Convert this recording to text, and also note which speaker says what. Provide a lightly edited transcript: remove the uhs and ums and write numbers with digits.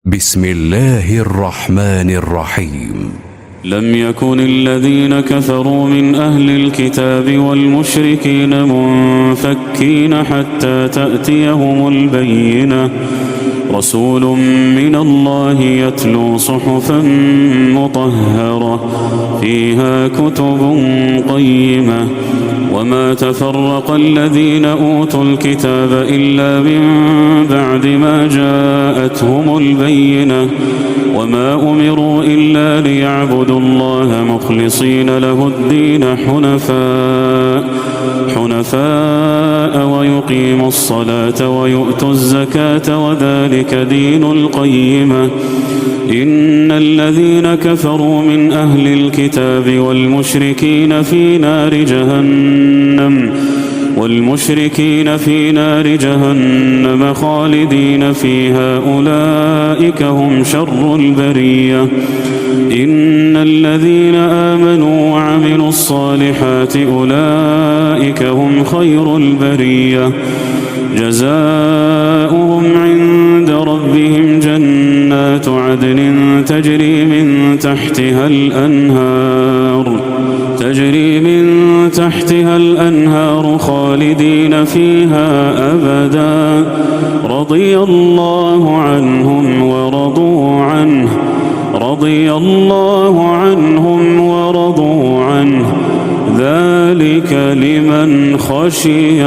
Speaker 1: بسم الله الرحمن الرحيم.
Speaker 2: لم يكن الذين كفروا من أهل الكتاب والمشركين منفكين حتى تأتيهم البينة، رسول من الله يتلو صحفا مطهرة فيها كتب قيمة. وما تفرق الذين أوتوا الكتاب إلا من بعد ما جاءتهم البينة، وما أمروا إلا ليعبدوا الله مخلصين له الدين حنفاء ويقيموا الصلاة ويؤتوا الزكاة وذلك دين القيمة. إن الذين كفروا من أهل الكتاب والمشركين في نار جهنم خالدين فيها، أولئك هم شر البرية. إن الذين آمنوا وعملوا الصالحات أولئك هم خير البرية، جزاؤهم عند ربهم جنات عدن تجري من تحتها الأنهار خالدين فيها أبدا، رضي الله عنهم ورضوا عنه، ذلك لمن خشي